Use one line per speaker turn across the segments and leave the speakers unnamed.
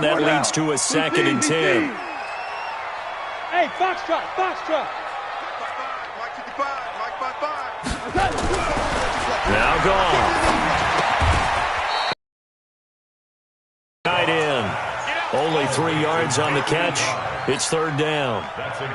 down. That leads to a 2nd and 10.
Hey, Foxtrot, Foxtrot.
Now gone. Tight end. Only 3 yards on the catch. It's 3rd down.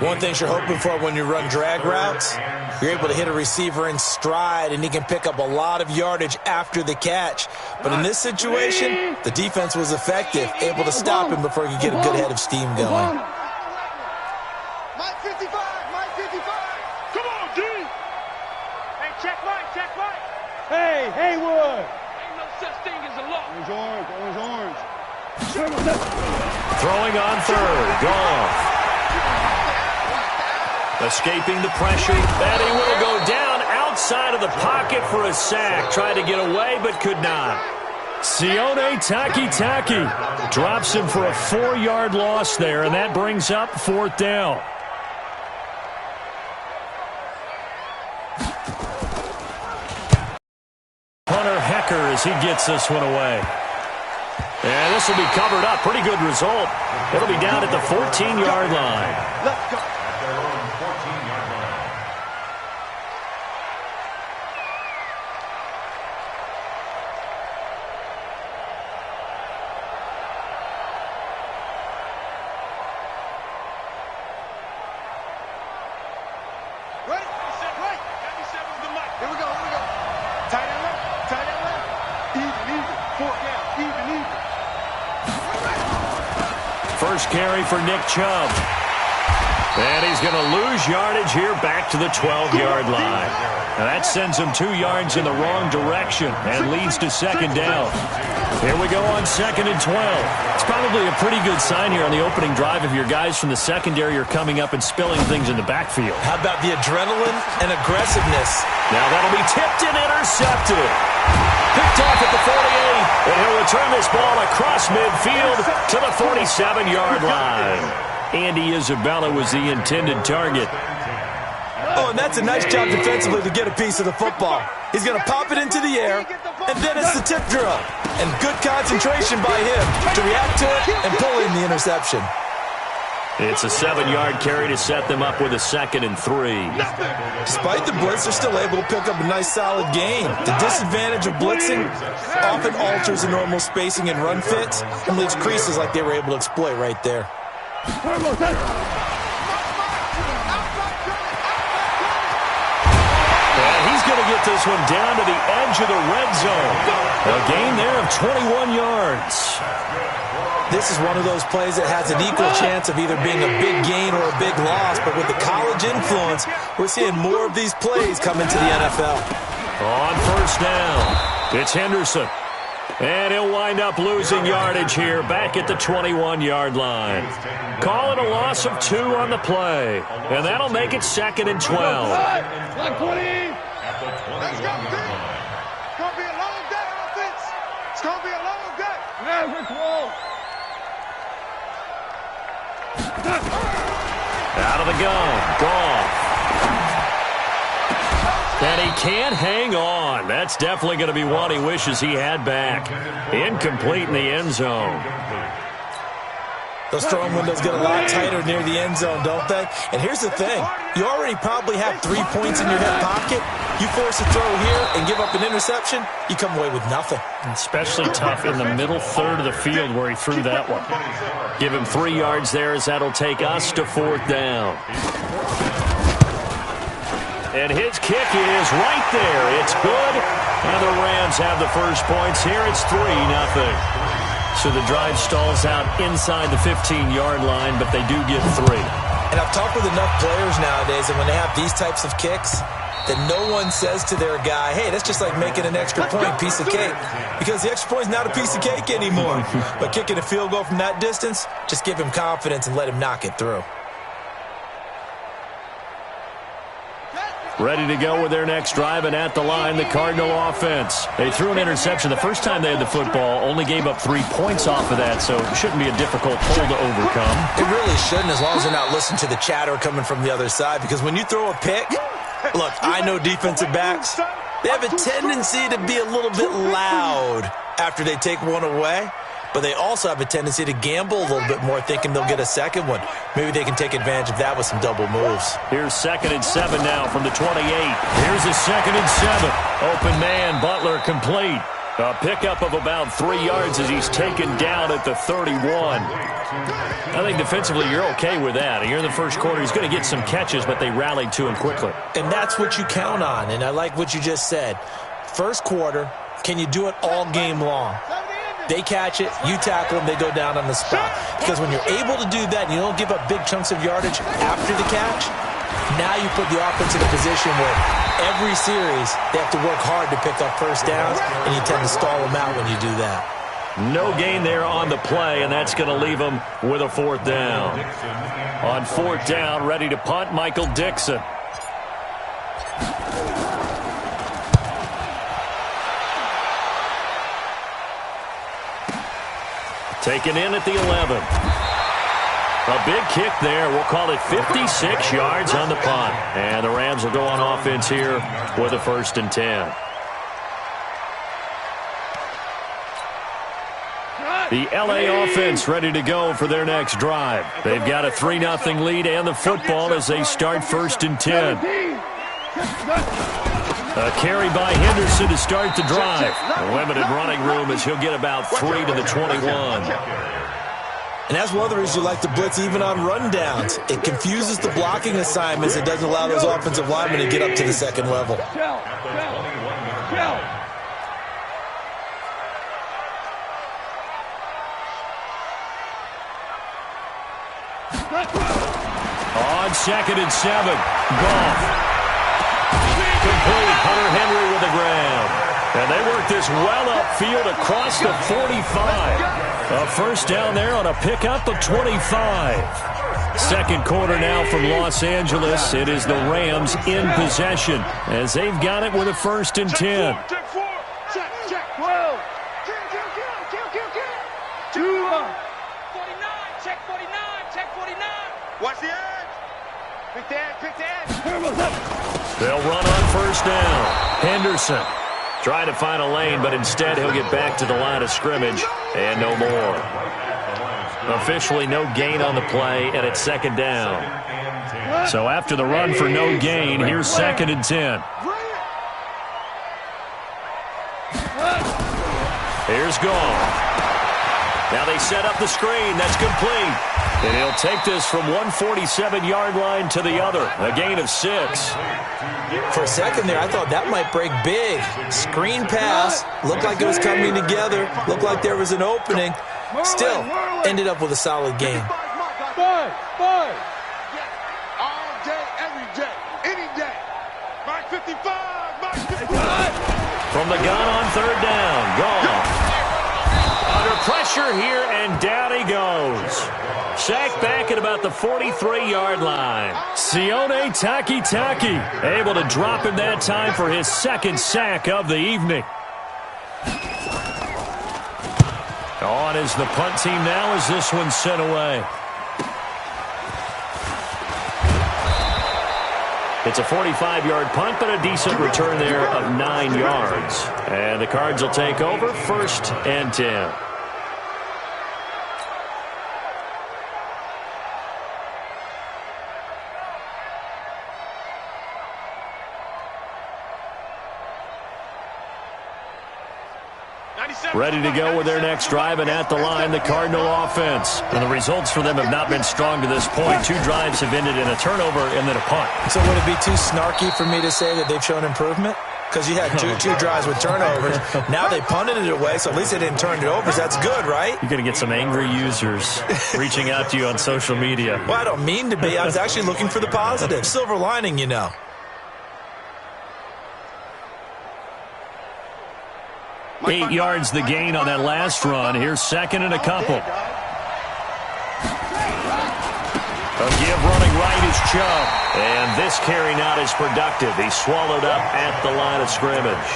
One thing you're hoping for when you run drag routes, you're able to hit a receiver in stride, and he can pick up a lot of yardage after the catch. But in this situation, the defense was effective, able to stop him before he could get a good head of steam going.
Mike 55, Mike 55. Come on, D. Hey, check Mike, check Mike.
Hey, Haywood.
Ain't no such thing as a loss.
Orange, orange, orange.
Throwing on 3rd. Goff. Escaping the pressure. And he will go down outside of the pocket for a sack. Tried to get away, but could not. Sione Takitaki drops him for a 4-yard loss there, and that brings up 4th down. Hunter Hecker as he gets this one away. And this will be covered up. Pretty good result. It'll be down at the 14-yard line.
Let's go.
First carry for Nick Chubb. And he's going to lose yardage here back to the 12-yard line. Now that sends him 2 yards in the wrong direction and leads to 2nd down. Here we go on 2nd and 12. It's probably a pretty good sign here on the opening drive if your guys from the secondary are coming up and spilling things in the backfield.
How about the adrenaline and aggressiveness?
Now that'll be tipped and intercepted. Picked off at the 48, and he'll return this ball across midfield to the 47-yard line. Andy Isabella was the intended target.
Oh, and that's a nice job defensively to get a piece of the football. He's going to pop it into the air, and then it's the tip drill. And good concentration by him to react to it and pull in the interception.
It's a 7-yard carry to set them up with a 2nd and 3.
Despite the blitz, they're still able to pick up a nice solid gain. The disadvantage of blitzing often alters the normal spacing and run fits and leaves creases like they were able to exploit right there.
And he's going to get this one down to the edge of the red zone. A gain there of 21 yards.
This is one of those plays that has an equal chance of either being a big gain or a big loss, but with the college influence, we're seeing more of these plays come into the NFL.
On 1st down, it's Henderson. And he'll wind up losing yardage here back at the 21-yard line. Call it a loss of 2 on the play. And that'll make it 2nd and 12.
Let's go, D. It's going to be a long day, offense. It's going to be a long day.
Out of the gun. Goff. And he can't hang on. That's definitely going to be one he wishes he had back. Incomplete in the end zone.
Those throwing windows get a lot tighter near the end zone, don't they? And here's the thing. You already probably have 3 points in your hip pocket. You force a throw here and give up an interception, you come away with nothing.
Especially tough in the middle third of the field where he threw that one. Give him 3 yards there as that'll take us to 4th down. And his kick is right there. It's good. And the Rams have the first points here. It's 3-0. So the drive stalls out inside the 15-yard line, but they do get 3.
And I've talked with enough players nowadays that when they have these types of kicks, that no one says to their guy, hey, that's just like making an extra point, piece of cake. Because the extra point is not a piece of cake anymore. But kicking a field goal from that distance, just give him confidence and let him knock it through.
Ready to go with their next drive, and at the line, the Cardinal offense. They threw an interception the first time they had the football, only gave up 3 points off of that, so it shouldn't be a difficult pull to overcome.
It really shouldn't, as long as they're not listening to the chatter coming from the other side, because when you throw a pick, look, I know defensive backs, they have a tendency to be a little bit loud after they take one away. but they also have a tendency to gamble a little bit more, thinking they'll get a second one. Maybe they can take advantage of that with some double moves.
Here's 2nd and 7 now from the 28. Here's a 2nd and 7. Open man, Butler complete. A pickup of about 3 yards as he's taken down at the 31. I think defensively you're okay with that. Here in the first quarter, he's going to get some catches, but they rallied to him quickly.
And that's what you count on, and I like what you just said. First quarter, can you do it all game long? They catch it, you tackle them, they go down on the spot. Because when you're able to do that and you don't give up big chunks of yardage after the catch, now you put the offense in a position where every series they have to work hard to pick up first downs, and you tend to stall them out when you do that.
No gain there on the play, and that's going to leave them with a 4th down. On 4th down, ready to punt, Michael Dixon. Taken in at the 11. A big kick there. We'll call it 56 yards on the punt. And the Rams will go on offense here with a 1st and 10. The L.A. offense ready to go for their next drive. They've got a 3-0 lead and the football as they start 1st and 10. A carry by Henderson to start the drive. A limited running room as he'll get about 3 to the 21.
And that's one of the reasons you like to blitz even on rundowns. It confuses the blocking assignments. It doesn't allow those offensive linemen to get up to the second level.
On 2nd and 7, Goff. Complete. Hunter Henry with the grab. And they work this well upfield across the 45. A 1st down there on a pickup of 25. 2nd quarter now from Los Angeles. It is the Rams in possession as they've got it with a 1st and 10.
Check 4. Check. 12. Kill.
49. Check 49. Check 49.
Watch the edge. Pick the edge.
They'll run on 1st down. Henderson trying to find a lane, but instead he'll get back to the line of scrimmage and no more. Officially no gain on the play, and it's 2nd down. So after the run for no gain, here's 2nd and 10. Here's Goff. Now they set up the screen. That's complete. And he'll take this from 147-yard line to the other. A gain of 6.
For a second there, I thought that might break big. Screen pass. Looked like it was coming together. Looked like there was an opening. Still, ended up with a solid game.
Five.
All day, every day, any day. Mark 55.
From the gun on 3rd down. Goff. Under pressure here, and down he goes. Sacked back at about the 43-yard line. Sione Takitaki able to drop him that time for his 2nd sack of the evening. On is the punt team now as this one's sent away. It's a 45-yard punt, but a decent return there of 9 yards. And the Cards will take over 1st and 10. Ready to go with their next drive, and at the line, the Cardinal offense. And the results for them have not been strong to this point. 2 drives have ended in a turnover and then a punt.
So would it be too snarky for me to say that they've shown improvement? Because you had two drives with turnovers. Now they punted it away, so at least they didn't turn it over. So that's good, right?
You're going to get some angry users reaching out to you on social media.
Well, I don't mean to be. I was actually looking for the positive. Silver lining, you know.
Eight yards the gain on that last run. Here's 2nd and a couple. A give running right is Chubb. And this carry not as productive. He's swallowed up at the line of scrimmage.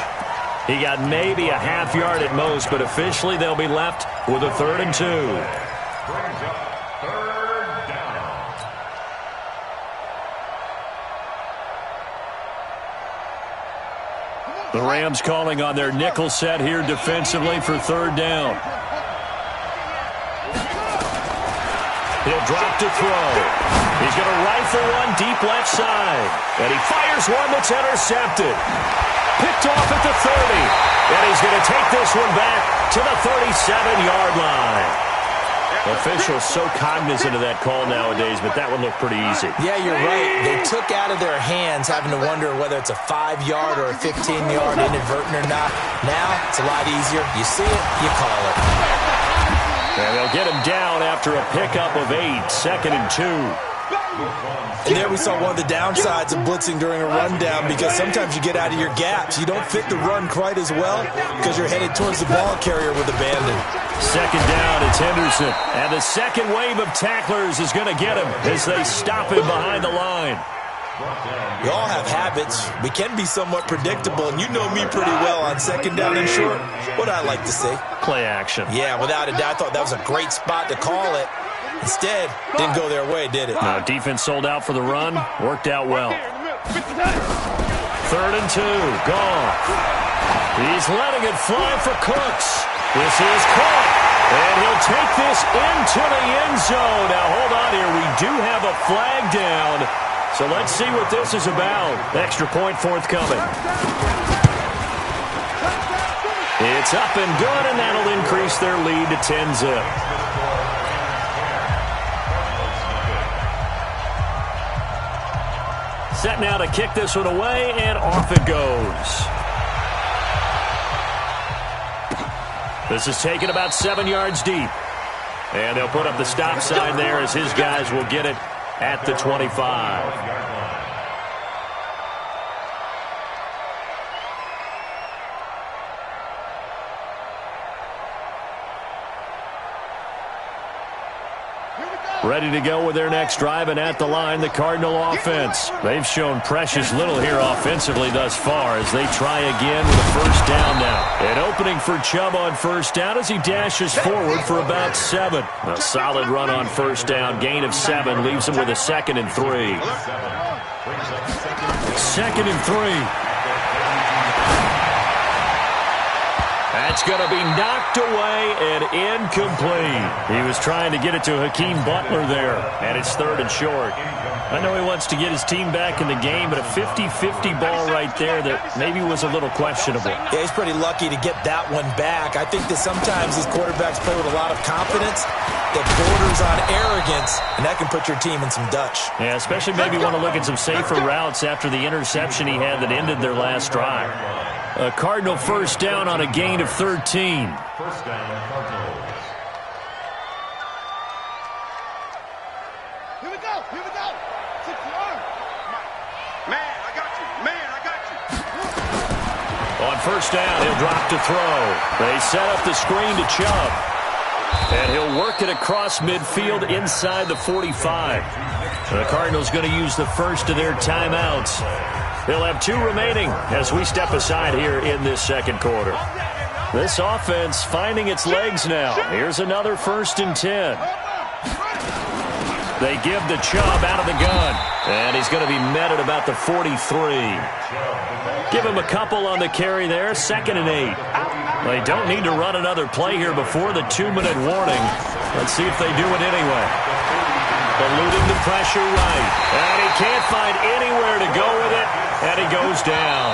He got maybe a half yard at most, but officially they'll be left with a 3rd and 2. The Rams calling on their nickel set here defensively for 3rd down. He'll drop to throw. He's going to rifle one deep left side. And he fires one that's intercepted. Picked off at the 30. And he's going to take this one back to the 37-yard line. Officials so cognizant of that call nowadays, but that one looked pretty easy.
Yeah, you're right. They took out of their hands having to wonder whether it's a 5-yard or a 15-yard inadvertent or not. Now, it's a lot easier. You see it, you call it.
And they'll get him down after a pickup of 8, 2nd and 2.
And there we saw one of the downsides of blitzing during a rundown, because sometimes you get out of your gaps. You don't fit the run quite as well because you're headed towards the ball carrier with abandon.
2nd down, it's Henderson. And the second wave of tacklers is going to get him as they stop him behind the line.
We all have habits. We can be somewhat predictable, and you know me pretty well on 2nd down and short. What I like to see.
Play action.
Yeah, without a doubt, I thought that was a great spot to call it. Instead, didn't go their way, did it?
No, defense sold out for the run. Worked out well. 3rd and 2. Gone. He's letting it fly for Cooks. This is caught. And he'll take this into the end zone. Now, hold on here. We do have a flag down. So let's see what this is about. Extra point forthcoming. It's up and good, and that'll increase their lead to 10-zip. Set now to kick this one away, and off it goes. This is taken about 7 yards deep. And they'll put up the stop sign there as his guys will get it at the 25. Ready to go with their next drive, and at the line, the Cardinal offense. They've shown precious little here offensively thus far as they try again with a first down now. An opening for Chubb on first down as he dashes forward for about 7. A solid run on first down, gain of 7, leaves him with a 2nd and 3. 2nd and 3. That's going to be knocked away and incomplete. He was trying to get it to Hakeem Butler there, and it's 3rd and short. I know he wants to get his team back in the game, but a 50-50 ball right there that maybe was a little questionable.
Yeah, he's pretty lucky to get that one back. I think that sometimes these quarterbacks play with a lot of confidence that borders on arrogance, and that can put your team in some Dutch.
Yeah, especially maybe want to look at some safer routes after the interception he had that ended their last drive. A Cardinal first down on a gain of 13.
First down, Cardinals.
Here we go. 6-yard.
Man, I got you.
On first down, he'll drop to throw. They set up the screen to Chubb. And he'll work it across midfield inside the 45. The Cardinals going to use the first of their timeouts. They'll have 2 remaining as we step aside here in this second quarter. This offense finding its legs now. Here's another 1st and 10. They give the Chubb out of the gun. And he's going to be met at about the 43. Give him a couple on the carry there. 2nd and 8. They don't need to run another play here before the 2-minute warning. Let's see if they do it anyway. Eluding the pressure right. And he can't find anywhere to go with it. And he goes down.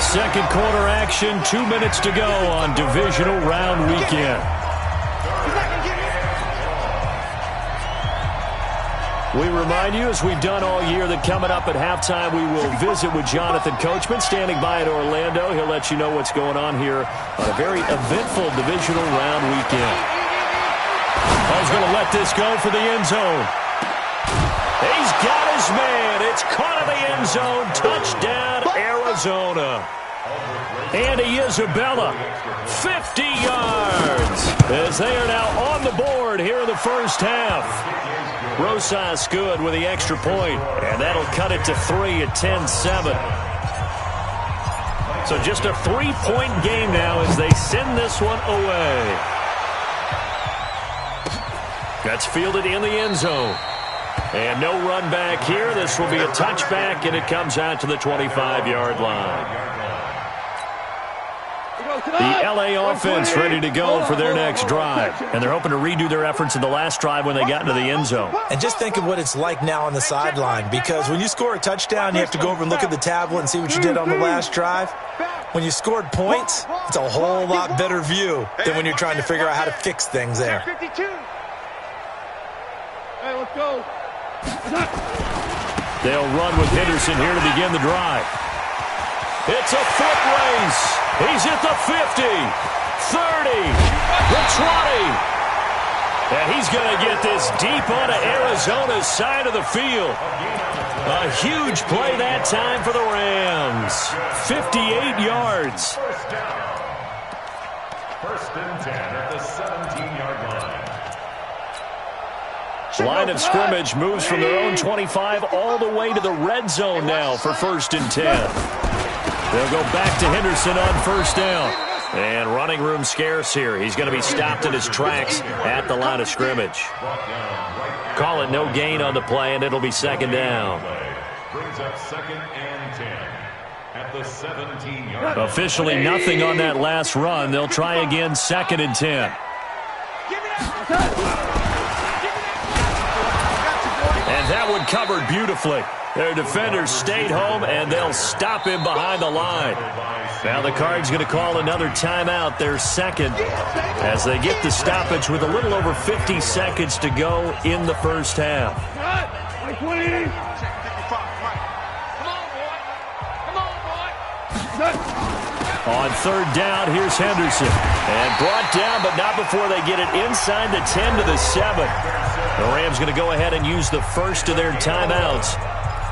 Second quarter action, 2 minutes to go on divisional round weekend. We remind you, as we've done all year, that coming up at halftime, we will visit with Jonathan Coachman, standing by in Orlando. He'll let you know what's going on here on a very eventful divisional round weekend. He's going to let this go for the end zone. He's got his man. It's caught in the end zone. Touchdown, Arizona. Andy Isabella, 50 yards, as they are now on the board here in the first half. Rosas good with the extra point, and that'll cut it to 3 at 10-7. So just a 3-point game now as they send this one away. That's fielded in the end zone. And no run back here. This will be a touchback, and it comes out to the 25-yard line. The LA offense ready to go for their next drive. And they're hoping to redo their efforts in the last drive when they got into the end zone.
And just think of what it's like now on the sideline, because when you score a touchdown, you have to go over and look at the tablet and see what you did on the last drive. When you scored points, it's a whole lot better view than when you're trying to figure out how to fix things there.
Hey, let's go.
They'll run with Henderson here to begin the drive. It's a foot race. He's at the 50, 30, the 20. And he's going to get this deep onto Arizona's side of the field. A huge play that time for the Rams. 58 yards.
First and 10 at the 17-yard line.
Line of scrimmage moves from their own 25 all the way to the red zone now for first and 10. They'll go back to Henderson on first down. And running room scarce here. He's going to be stopped in his tracks at the line of scrimmage. Call it no gain on the play, and it'll be second down.
Brings up second and 10 at the 17-yard line.
Officially nothing on that last run. They'll try again second and 10. And that one covered beautifully. Their defenders stayed home, and they'll stop him behind the line. Now the Cards going to call another timeout, their second, as they get the stoppage with a little over 50 seconds to go in the first half. On third down, here's Henderson. And brought down, but not before they get it inside the 10 to the 7. The Rams going to go ahead and use the first of their timeouts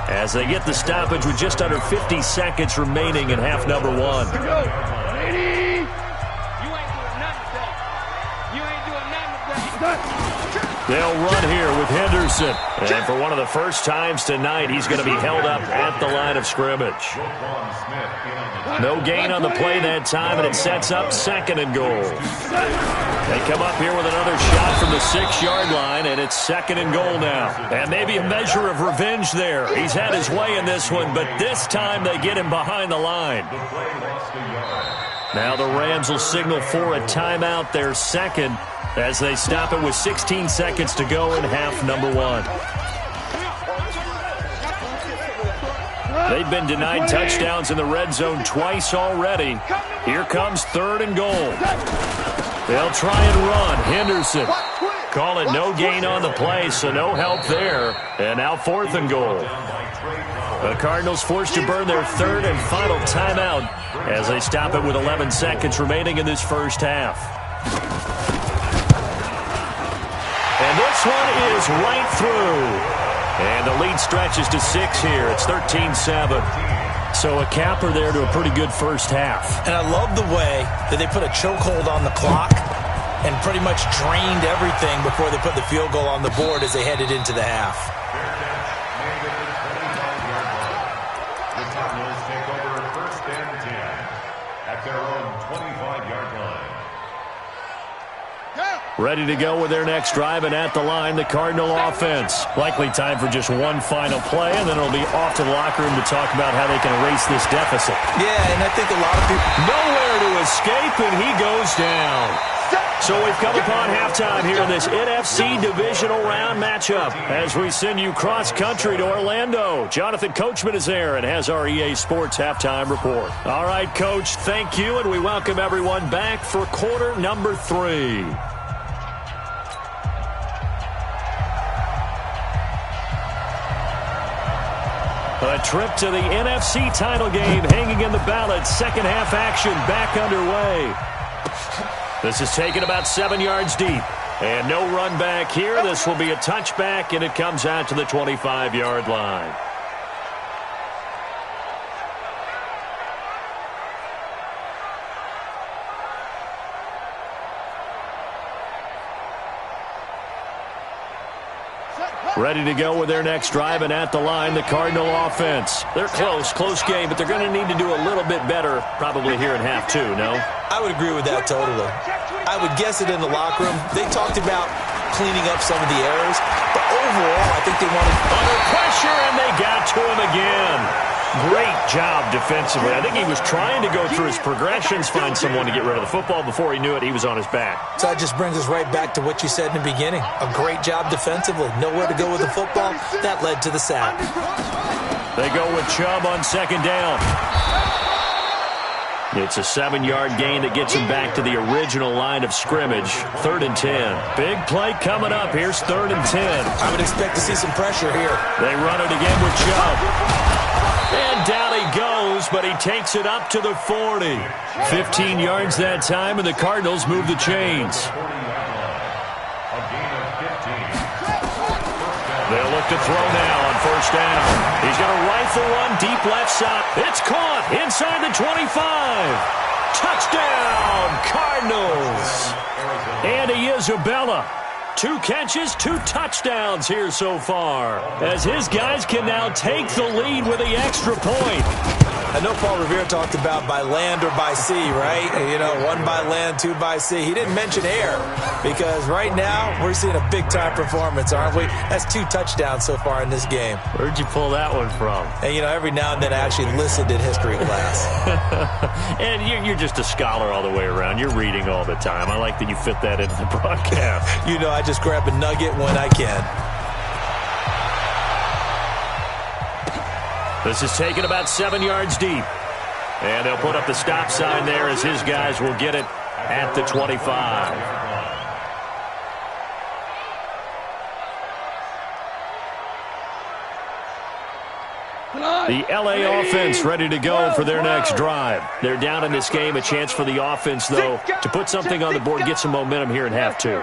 as they get the stoppage with just under 50 seconds remaining in half number one. They'll run here with Henderson. And for one of the first times tonight, he's going to be held up at the line of scrimmage. No gain on the play that time, and it sets up second and goal. They come up here with another shot from the 6-yard line, and it's second and goal now. And maybe a measure of revenge there. He's had his way in this one, but this time they get him behind the line. Now the Rams will signal for a timeout, their second, as they stop it with 16 seconds to go in half number one. They've been denied touchdowns in the red zone twice already. Here comes third and goal. They'll try and run. Henderson. Call it no gain on the play, so no help there. And now fourth and goal. The Cardinals forced to burn their third and final timeout as they stop it with 11 seconds remaining in this first half. And this one is right through. And the lead stretches to 6 here. It's 13-7. So a capper there to a pretty good first half.
And I love the way that they put a chokehold on the clock and pretty much drained everything before they put the field goal on the board as they headed into the half.
The Cardinals take over first and 10 at their own 25-yard line.
Ready to go with their next drive, and at the line, the Cardinal offense. Likely time for just one final play, and then it'll be off to the locker room to talk about how they can erase this deficit.
Yeah, and I think a lot of people...
Nowhere to escape, and he goes down. So we've come upon halftime here in this NFC divisional round matchup as we send you cross-country to Orlando. Jonathan Coachman is there and has our EA Sports halftime report. All right, Coach, thank you, and we welcome everyone back for quarter number 3. A trip to the NFC title game hanging in the balance. Second half action back underway. This is taken about 7 yards deep. And no run back here. This will be a touchback, and it comes out to the 25-yard line. Ready to go with their next drive, and at the line, the Cardinal offense. They're close game, but they're going to need to do a little bit better probably here in half 2, no?
I would agree with that totally. I would guess it in the locker room. They talked about cleaning up some of the errors, but overall, I think they wanted...
Under pressure, and they got to him again. Great job defensively. I think he was trying to go through his progressions, find someone to get rid of the football. Before he knew it, he was on his back.
So that just brings us right back to what you said in the beginning. A great job defensively. Nowhere to go with the football. That led to the sack.
They go with Chubb on second down. It's a 7-yard gain that gets him back to the original line of scrimmage. 3rd and 10. Big play coming up. Here's 3rd and 10.
I would expect to see some pressure here.
They run it again with Chubb. And down he goes, but he takes it up to the 40. 15 yards that time, and the Cardinals move the chains. They'll look to throw now on 1st down. He's going to rifle one deep left side. It's caught inside the 25. Touchdown, Cardinals. Andy Isabella. 2 catches, 2 touchdowns here so far, as his guys can now take the lead with the extra point.
I know Paul Revere talked about by land or by sea, right? You know, 1 by land, 2 by sea. He didn't mention air because right now we're seeing a big-time performance, aren't we? That's 2 touchdowns so far in this game.
Where'd you pull that one from?
And, you know, every now and then I actually listened in history class.
And you're just a scholar all the way around. You're reading all the time. I like that you fit that into the broadcast.
You know, I just grab a nugget when I can.
This is taken about 7 yards deep. And they'll put up the stop sign there as his guys will get it at the 25. The L.A. offense ready to go for their next drive. They're down in this game. A chance for the offense, though, to put something on the board, get some momentum here in half 2.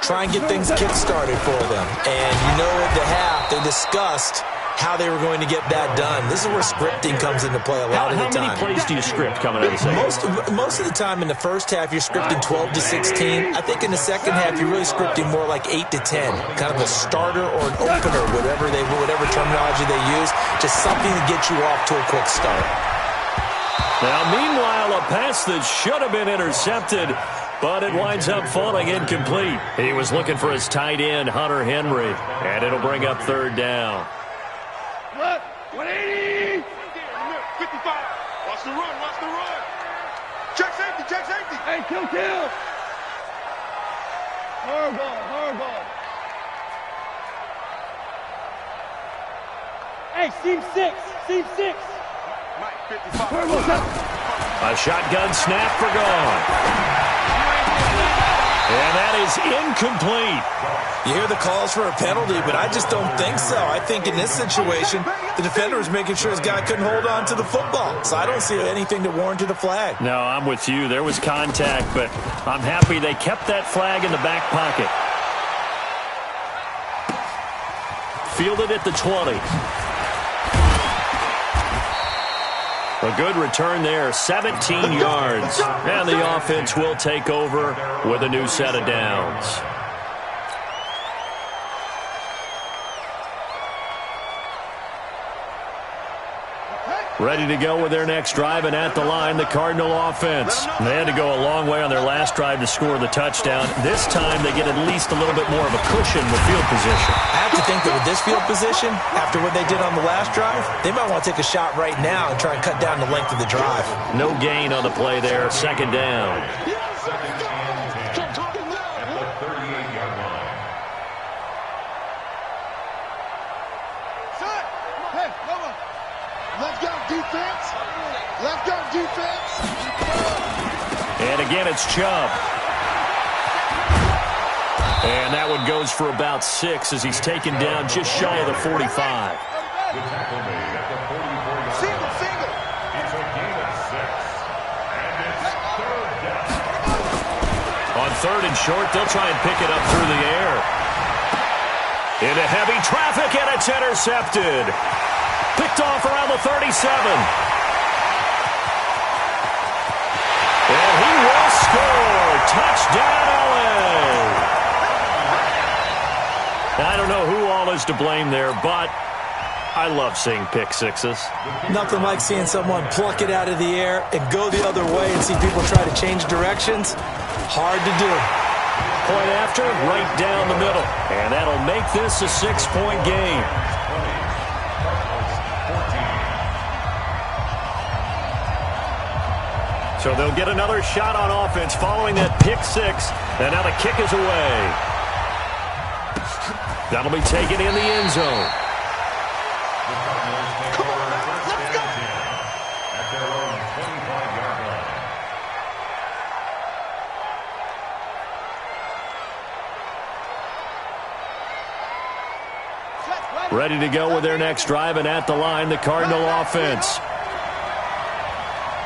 Try and get things kick-started for them. And you know at the half, they discussed how they were going to get that done. This is where scripting comes into play a lot of the time.
How many plays do you script coming out of the second?
Most of the time in the first half, you're scripting 12 to 16. I think in the second half, you're really scripting more like 8 to 10. Kind of a starter or an opener, whatever terminology they use. Just something to get you off to a quick start.
Now, meanwhile, a pass that should have been intercepted, but it winds up falling incomplete. He was looking for his tight end, Hunter Henry, and it'll bring up 3rd down.
180. 55. Watch the run. Watch the run. Check safety. Check safety.
Hey, kill. Hard ball. Hey, seam 6.
Mike, 55.
A shotgun snap for gone. And that is incomplete.
You hear the calls for a penalty, but I just don't think so. I think in this situation, the defender was making sure his guy couldn't hold on to the football. So I don't see anything to warrant a flag.
No, I'm with you. There was contact, but I'm happy they kept that flag in the back pocket. Fielded at the 20. A good return there, 17 yards. And the offense will take over with a new set of downs. Ready to go with their next drive, and at the line, the Cardinal offense. They had to go a long way on their last drive to score the touchdown. This time, they get at least a little bit more of a cushion with field position.
I have to think that with this field position, after what they did on the last drive, they might want to take a shot right now and try and cut down the length of the drive.
No gain on the play there, 2nd down.
Left guard defense.
And again, it's Chubb. And that one goes for about 6 as he's taken down just shy of the 45.
The tackle made at the 44-yard line.
Single.
It's a gain of 6. And it's 3rd down.
On 3rd and short, they'll try and pick it up through the air. Into heavy traffic, and it's intercepted. Picked off around the 37. And he will score. Touchdown, LA. I don't know who all is to blame there, but I love seeing pick sixes.
Nothing like seeing someone pluck it out of the air and go the other way and see people try to change directions. Hard to do.
Point after, right down the middle. And that'll make this a 6-point game. So they'll get another shot on offense following that pick six. And now the kick is away. That'll be taken in the end zone.
Come on, let's go.
At their own 25-yard line.
Ready to go with their next drive, and at the line, the Cardinal offense.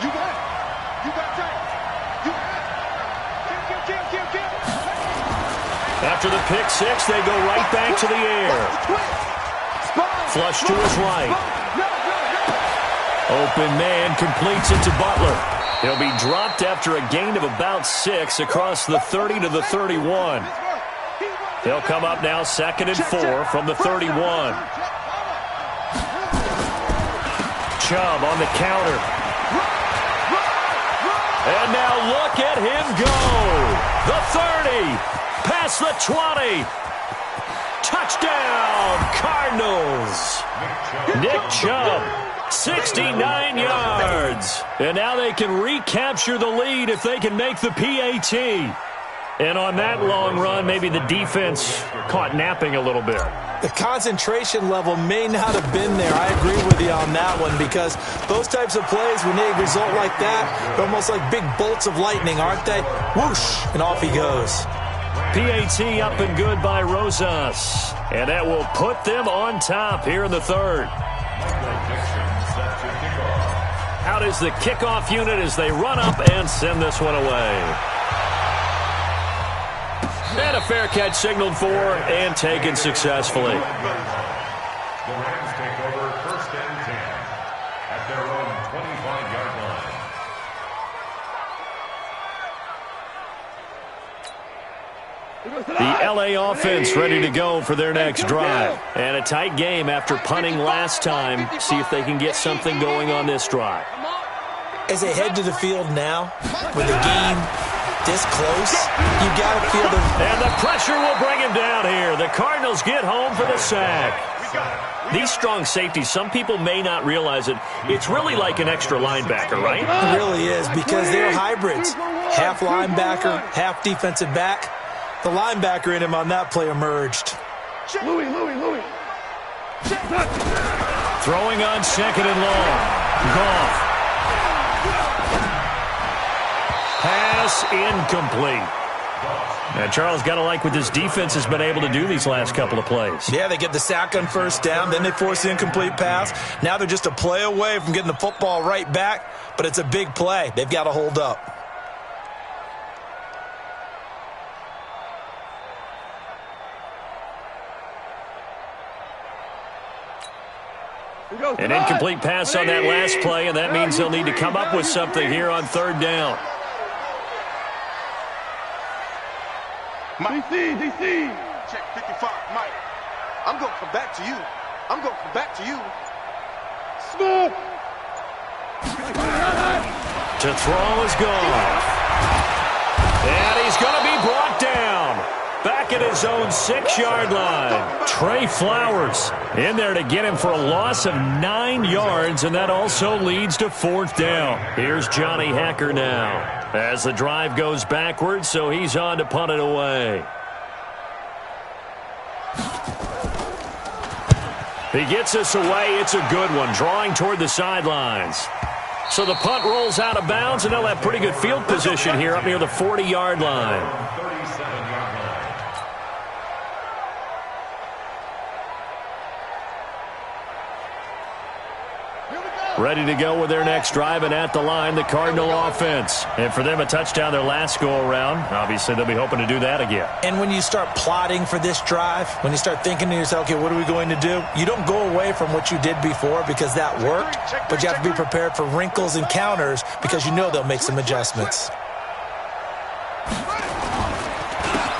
You got it. You got that. You got it. Kill.
After the pick six, they go right back to the air. Flush to his right. Open man completes it to Butler. He'll be dropped after a gain of about 6 across the 30 to the 31. They'll come up now 2nd and 4 from the 31. Chubb on the counter. And now look at him go. The 30. Past the 20. Touchdown, Cardinals. Nick Chubb, 69 yards. And now they can recapture the lead if they can make the PAT. And on that long run, maybe the defense caught napping a little bit.
The concentration level may not have been there. I agree with you on that one, because those types of plays, when they result like that, they're almost like big bolts of lightning, aren't they? Whoosh, and off he goes.
PAT up and good by Rosas. And that will put them on top here in the third. Out is the kickoff unit as they run up and send this one away. And a fair catch signaled for and taken successfully.
The Rams take over 1st and 10 at their own 25-yard line.
The LA offense ready to go for their next drive. And a tight game after punting last time. See if they can get something going on this drive.
As they head to the field now, with the game this close, you got to feel the...
And the pressure will bring him down here. The Cardinals get home for the sack. These strong safeties, some people may not realize it. It's really like an extra linebacker, right?
It really is, because they're hybrids. Half linebacker, half defensive back. The linebacker in him on that play emerged.
Louis.
Throwing on 2nd and long. Goff. Pass incomplete. And Charles, got to like what this defense has been able to do these last couple of plays.
Yeah, they get the sack on 1st down, then they force the incomplete pass. Now they're just a play away from getting the football right back, but it's a big play. They've got to hold up.
An incomplete pass on that last play, and that means they'll need to come up with something here on 3rd down.
DC.
Check 55, Mike. I'm going to come back to you.
Smooth.
To throw is gone. And he's going to be brought down. Back at his own 6-yard line. Trey Flowers in there to get him for a loss of 9 yards, and that also leads to 4th down. Here's Johnny Hacker now as the drive goes backwards, so he's on to punt it away. He gets us away. It's a good one, drawing toward the sidelines. So the punt rolls out of bounds, and they'll have pretty good field position here up near the 40-yard line. Ready to go with their next drive, and at the line, the Cardinal offense. And for them, a touchdown their last go-around. Obviously, they'll be hoping to do that again.
And when you start plotting for this drive, when you start thinking to yourself, okay, what are we going to do? You don't go away from what you did before because that worked, but you have to be prepared for wrinkles and counters because you know they'll make some adjustments.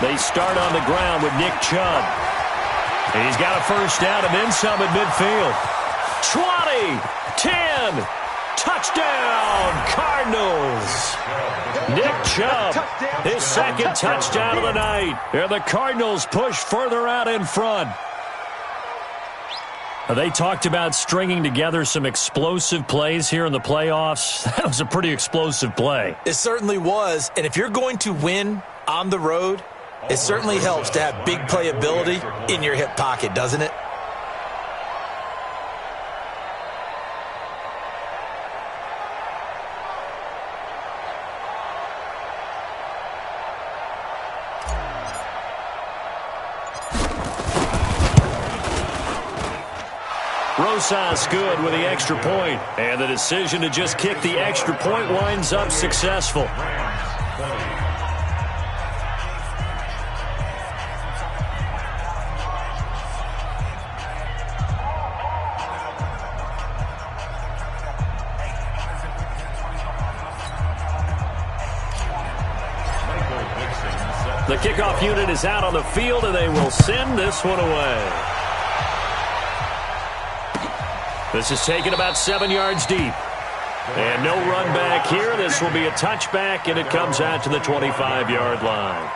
They start on the ground with Nick Chubb. He's got a 1st down and then some at midfield. 20, 10, touchdown, Cardinals. Nick Chubb, his 2nd touchdown of the night. And the Cardinals push further out in front. They talked about stringing together some explosive plays here in the playoffs. That was a pretty explosive play.
It certainly was. And if you're going to win on the road, it certainly helps to have big playability in your hip pocket, doesn't it?
Rosas good with the extra point, and the decision to just kick the extra point winds up successful. The kickoff unit is out on the field, and they will send this one away. This is taken about 7 yards deep. And no run back here. This will be a touchback, and it comes out to the 25-yard line.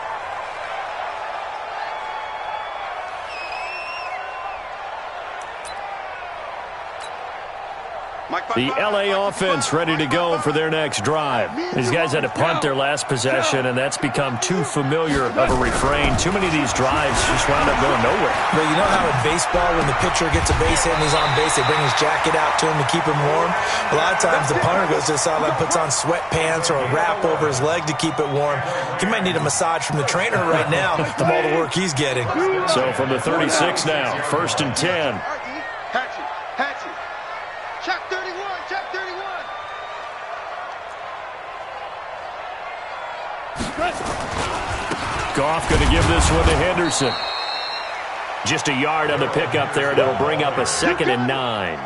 The LA offense ready to go for their next drive. These guys had to punt their last possession, and that's become too familiar of a refrain. Too many of these drives just wound up going nowhere.
But you know how in baseball, when the pitcher gets a base hit and he's on base, they bring his jacket out to him to keep him warm? A lot of times the punter goes to the sideline, puts on sweatpants or a wrap over his leg to keep it warm. He might need a massage from the trainer right now from all the work he's getting.
So from the 36 now, 1st and 10.
Hatchet. Check 31, check 31.
Goff going to give this one to Henderson. Just a yard on the pickup there, and it'll bring up a 2nd and 9.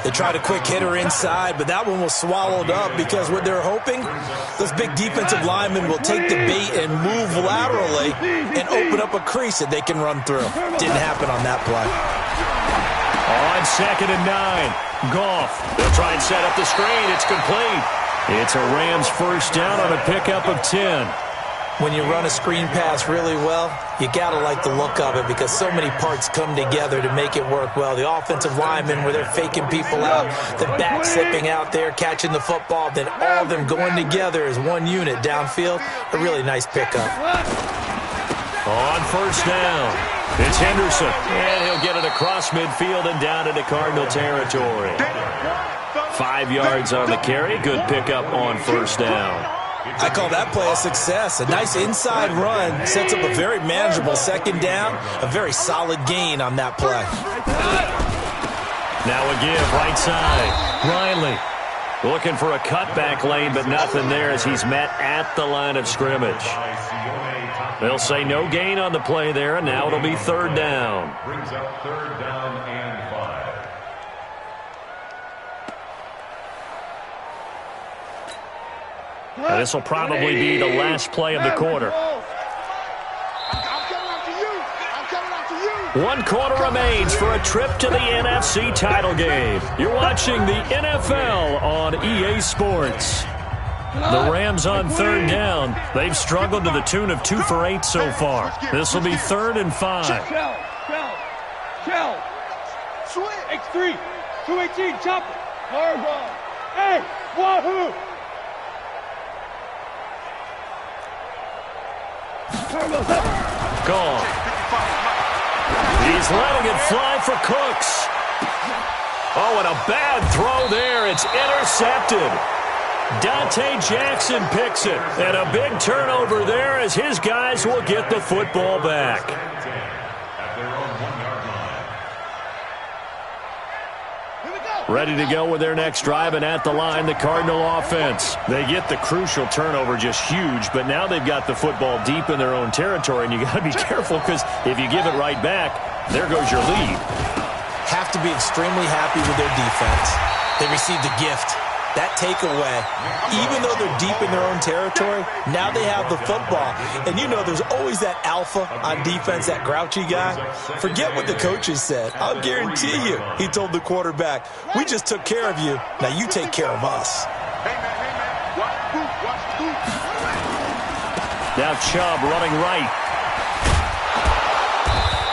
They tried a quick hitter inside, but that one was swallowed up because what they're hoping, those big defensive linemen will take the bait and move laterally and open up a crease that they can run through. Didn't happen on that play.
On 2nd and 9. Goff. They'll try and set up the screen. It's complete. It's a Rams first down on a pickup of 10.
When you run a screen pass really well, you got to like the look of it because so many parts come together to make it work well. The offensive linemen, where they're faking people out, the back slipping out there, catching the football, then all of them going together as one unit downfield. A really nice pickup.
On first down, it's Henderson, and he'll get it across midfield and down into Cardinal territory. 5 yards on the carry. Good pickup on first down.
I call that play a success. A nice inside run sets up a very manageable 2nd down, a very solid gain on that play.
Now a give, right side. Riley looking for a cutback lane, but nothing there as he's met at the line of scrimmage. They'll say no gain on the play there, and now it'll be 3rd down.
Brings up 3rd down and 5.
Now this will probably be the last play of the quarter. One quarter remains for a trip to the NFC title game. You're watching the NFL on EA Sports. The Rams on 3rd down. They've struggled to the tune of 2 for 8 so far. This will be 3rd and 5.
Shell. X3. 218. Chop it. Hey, wahoo.
Gone. He's letting it fly for Cooks. Oh, and a bad throw there. It's intercepted. Dante Jackson picks it. And a big turnover there as his guys will get the football back. Ready to go with their next drive, and at the line, the Cardinal offense. They get the crucial turnover, just huge, but now they've got the football deep in their own territory, and you got to be careful because if you give it right back, there goes your lead.
Have to be extremely happy with their defense. They received a gift. That takeaway, even though they're deep in their own territory, now they have the football. And you know there's always that alpha on defense, that grouchy guy. Forget what the coaches said. I'll guarantee you, he told the quarterback, we just took care of you. Now you take care of us.
Now Chubb running right.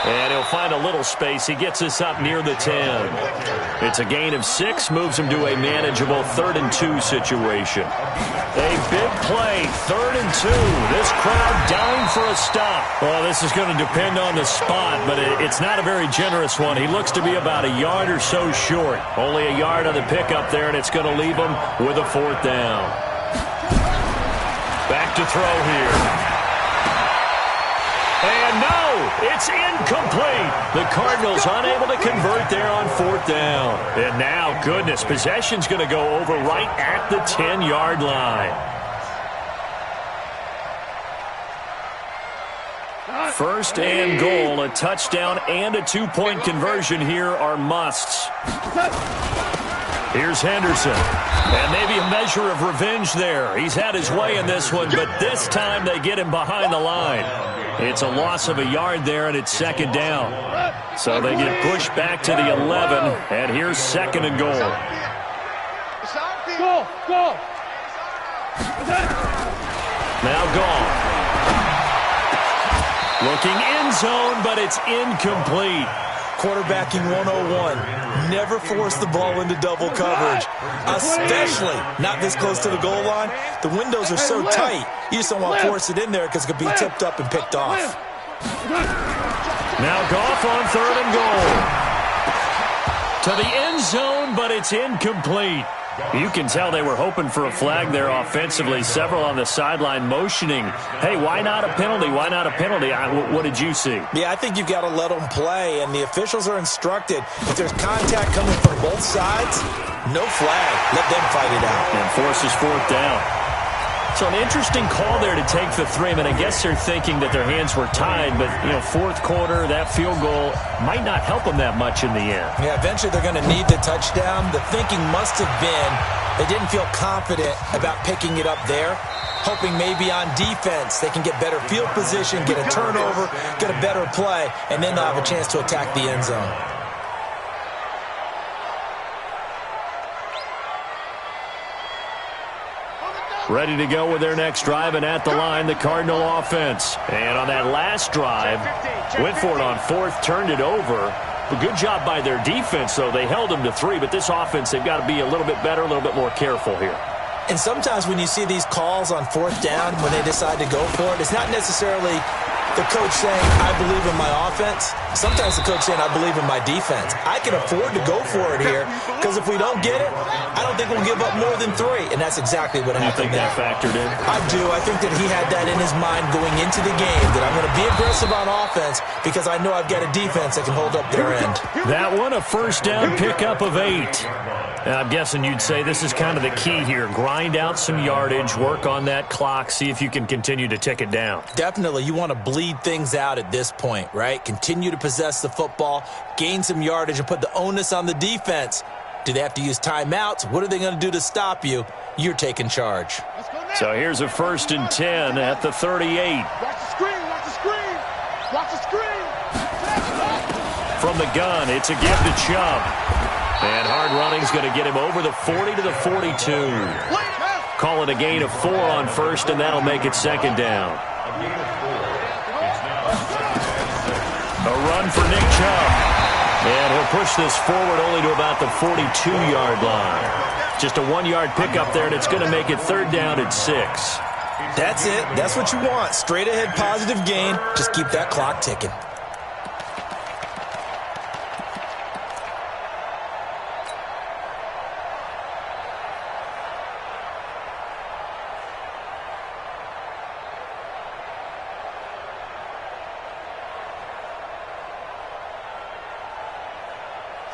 And he'll find a little space. He gets us up near the 10. It's a gain of 6, moves him to a manageable 3rd and 2 situation. A big play, 3rd and 2. This crowd dying for a stop. Well, this is going to depend on the spot, but it's not a very generous one. He looks to be about a yard or so short. Only a yard on the pickup there, and it's going to leave him with a 4th down. Back to throw here. And no, it's incomplete. The Cardinals unable to convert there on 4th down. And now, goodness, possession's going to go over right at the 10-yard line. 1st and goal, a touchdown and a 2-point conversion here are musts. Here's Henderson. And maybe a measure of revenge there. He's had his way in this one, but this time they get him behind the line. It's a loss of a yard there, and it's 2nd down. So they get pushed back to the 11, and here's 2nd and goal.
Go.
Now gone. Looking end zone, but it's incomplete.
Quarterbacking 101. Never force the ball into double coverage, especially not this close to the goal line. The windows are so tight, you just don't want to force it in there because it could be tipped up and picked off.
Now Goff on 3rd and goal. To the end zone, but it's incomplete. You can tell they were hoping for a flag there offensively. Several on the sideline motioning, hey, why not a penalty? Why not a penalty? What did you see?
Yeah, I think you've got to let them play, and the officials are instructed. If there's contact coming from both sides, no flag. Let them fight it out.
And forces 4th down. So an interesting call there to take the 3. I mean, I guess they're thinking that their hands were tied, but, 4th quarter, that field goal might not help them that much in the end.
Yeah, eventually they're going to need the touchdown. The thinking must have been they didn't feel confident about picking it up there, hoping maybe on defense they can get better field position, get a turnover, get a better play, and then they'll have a chance to attack the end zone.
Ready to go with their next drive, and at the line, the Cardinal offense. And on that last drive, went for it on 4th, turned it over. A good job by their defense, though. They held them to 3, but this offense, they've got to be a little bit better, a little bit more careful here.
And sometimes when you see these calls on 4th down, when they decide to go for it, it's not necessarily the coach saying, I believe in my offense. Sometimes the coach saying, I believe in my defense. I can afford to go for it here because if we don't get it, I don't think we'll give up more than 3. And that's exactly what happened.
You think that factored in?
I do. I think that he had that in his mind going into the game, that I'm going to be aggressive on offense because I know I've got a defense that can hold up their end.
That one, a 1st down pickup of 8. And I'm guessing you'd say this is kind of the key here. Grind out some yardage, work on that clock, see if you can continue to tick it down.
Definitely. You want to bleed things out at this point, right? Continue to possess the football, gain some yardage, and put the onus on the defense. Do they have to use timeouts? What are they going to do to stop you? You're taking charge.
So here's a 1st and 10 at the 38.
Watch the screen, watch the screen. Watch the screen.
From the gun, it's a give to Chubb. And hard running's going to get him over the 40 to the 42. Call it a gain of 4 on 1st, and that'll make it 2nd down. A run for Nick Chubb. And he'll push this forward only to about the 42-yard line. Just a 1-yard pickup there, and it's going to make it 3rd down at 6.
That's it. That's what you want. Straight ahead positive gain. Just keep that clock ticking.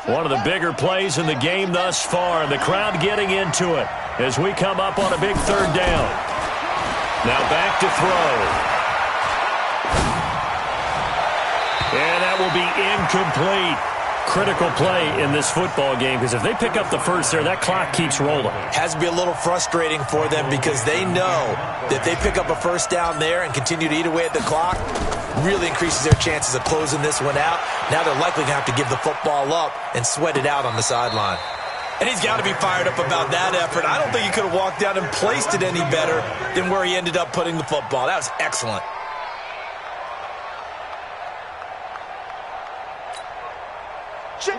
One of the bigger plays in the game thus far, and the crowd getting into it as we come up on a big 3rd down. Now back to throw. And that will be incomplete. Critical play in this football game, because if they pick up the 1st there, that clock keeps rolling.
Has to be a little frustrating for them because they know that they pick up a 1st down there and continue to eat away at the clock, really increases their chances of closing this one out. Now they're likely going to have to give the football up and sweat it out on the sideline. And he's got to be fired up about that effort. I don't think he could have walked down and placed it any better than where he ended up putting the football. That was excellent.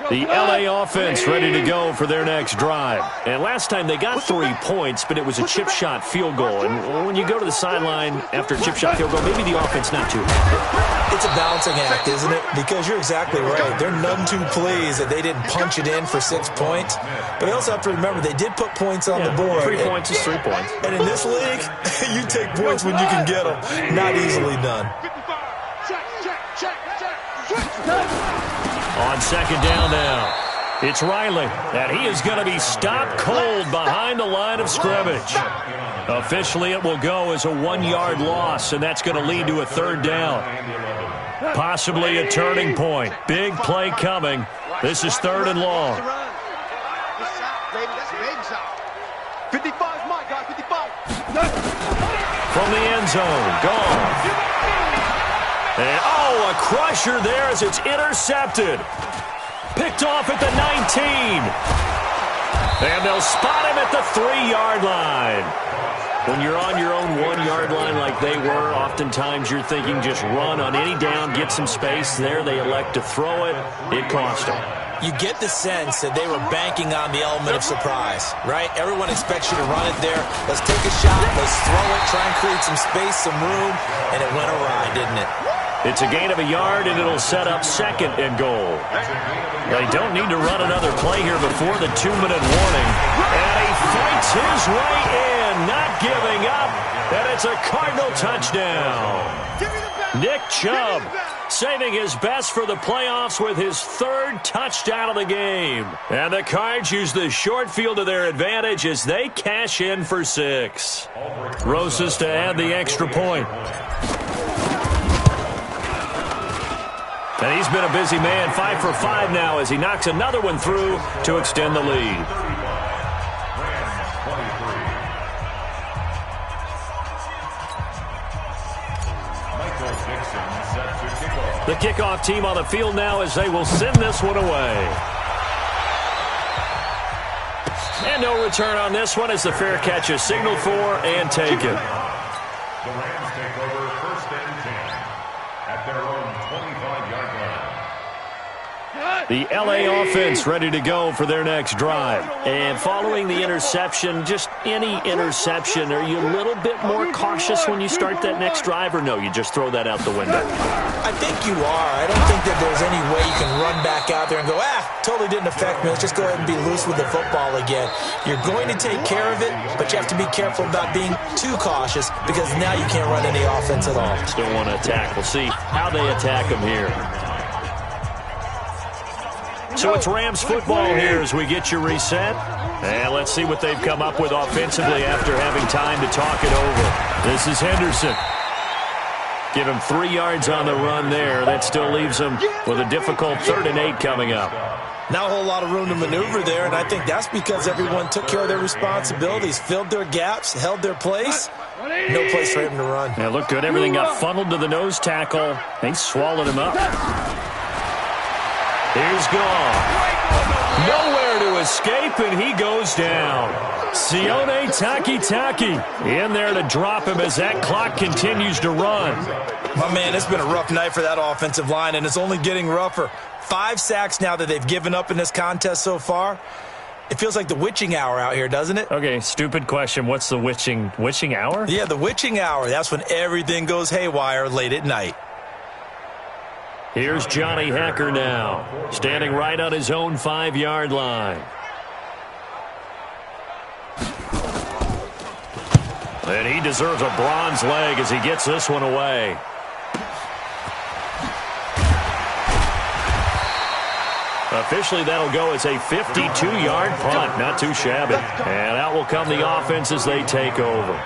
The LA offense ready to go for their next drive. And last time they got 3 points, but it was a chip shot field goal. And when you go to the sideline after a chip shot field goal, maybe the offense not too happy.
It's a balancing act, isn't it? Because you're exactly right. They're none too pleased that they didn't punch it in for 6 points. But they also have to remember they did put points on the board.
3 points is 3 points.
And in this league, you take points when you can get them. Not easily done.
On second down now, it's Riley, and he is going to be stopped cold behind the line of scrimmage. Officially, it will go as a 1-yard loss, and that's going to lead to a 3rd down. Possibly a turning point. Big play coming. This is 3rd and long.
55's my guy, 55.
From the end zone, gone. And, a crusher there as it's intercepted. Picked off at the 19. And they'll spot him at the 3-yard line. When you're on your own 1-yard line like they were, oftentimes you're thinking just run on any down, get some space. There they elect to throw it. It cost them.
You get the sense that they were banking on the element of surprise, right? Everyone expects you to run it there. Let's take a shot. Let's throw it. Try and create some space, some room. And it went awry, didn't it?
It's a gain of a yard, and it'll set up 2nd and goal. They don't need to run another play here before the 2-minute warning. And he fights his way in, not giving up. And it's a Cardinal touchdown. Nick Chubb saving his best for the playoffs with his 3rd touchdown of the game. And the Cards use the short field to their advantage as they cash in for 6. Rosas to add the extra point. And he's been a busy man, 5 for 5 now as he knocks another one through to extend the lead. The kickoff team on the field now as they will send this one away. And no return on this one as the fair catch is signaled for and taken.
The Rams take over 1st and 10 at their own 25-yard line.
The LA offense ready to go for their next drive. And following the interception, just any interception, are you a little bit more cautious when you start that next drive, or no, you just throw that out the window?
I think you are. I don't think that there's any way you can run back out there and go, totally didn't affect me. Let's just go ahead and be loose with the football again. You're going to take care of it, but you have to be careful about being too cautious because now you can't run any offense at all.
Still want to attack. We'll see how they attack them here. So it's Rams football here as we get you reset. And let's see what they've come up with offensively after having time to talk it over. This is Henderson. Give him 3 yards on the run there. That still leaves him with a difficult 3rd and 8 coming up.
Not a whole lot of room to maneuver there, and I think that's because everyone took care of their responsibilities, filled their gaps, held their place. No place for him to run.
Yeah, looked good. Everything got funneled to the nose tackle. They swallowed him up. Here's gone. Nowhere to escape, and he goes down. Sione Takitaki in there to drop him as that clock continues to run.
My man, it's been a rough night for that offensive line, and it's only getting rougher. 5 sacks now that they've given up in this contest so far. It feels like the witching hour out here, doesn't it?
Okay, stupid question. What's the witching hour?
Yeah, the witching hour. That's when everything goes haywire late at night.
Here's Johnny Hacker now, standing right on his own 5-yard line. And he deserves a bronze leg as he gets this one away. Officially, that'll go as a 52-yard punt. Not too shabby. And out will come the offense as they take over.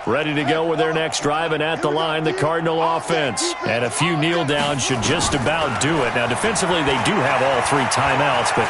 Ready to go with their next drive, and at the line, the Cardinal offense. And a few kneel downs should just about do it. Now, defensively, they do have all 3 timeouts, but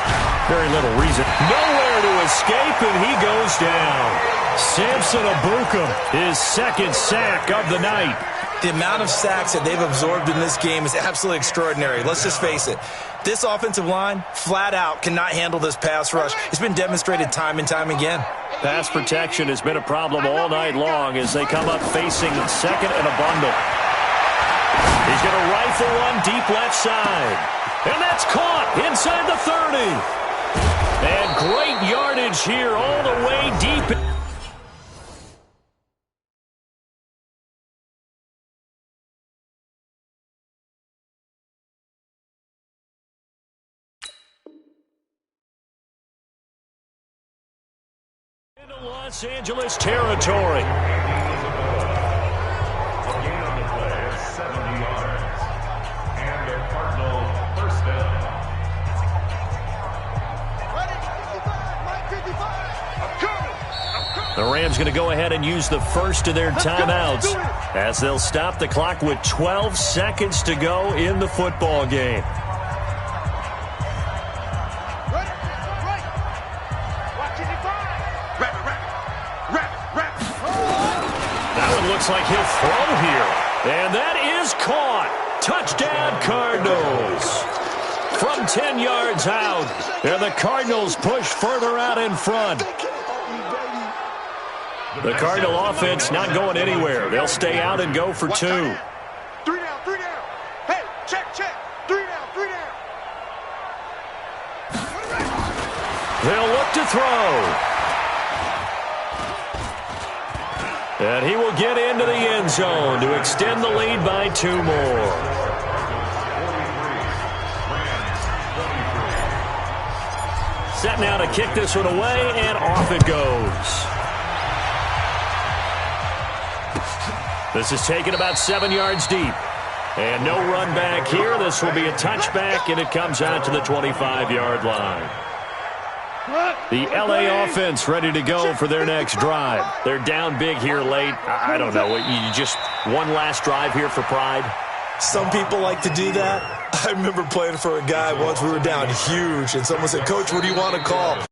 very little reason. Nowhere to escape, and he goes down. Samson Abuka, his 2nd sack of the night.
The amount of sacks that they've absorbed in this game is absolutely extraordinary. Let's just face it. This offensive line, flat out, cannot handle this pass rush. It's been demonstrated time and time again.
Pass protection has been a problem all night long as they come up facing second and a bundle. He's going to rifle one deep left side. And that's caught inside the 30. And great yardage here all the way deep. Into Los Angeles territory. The Rams going to go ahead and use the first of their timeouts as they'll stop the clock with 12 seconds to go in the football game. That one looks like he'll throw here. And that is caught. Touchdown, Cardinals. From 10 yards out. And the Cardinals push further out in front. The Cardinal offense not going anywhere. They'll stay out and go for 2.
3 down, 3 down. Hey, check. 3 down, 3 down.
They'll look to throw. And he will get into the end zone to extend the lead by 2 more. Set now to kick this one away, and off it goes. This is taken about 7 yards deep. And no run back here. This will be a touchback, and it comes out to the 25-yard line. The L.A. offense ready to go for their next drive. They're down big here late. I don't know. You just one last drive here for pride?
Some people like to do that. I remember playing for a guy once. We were down huge, and someone said, "Coach, what do you want to call?"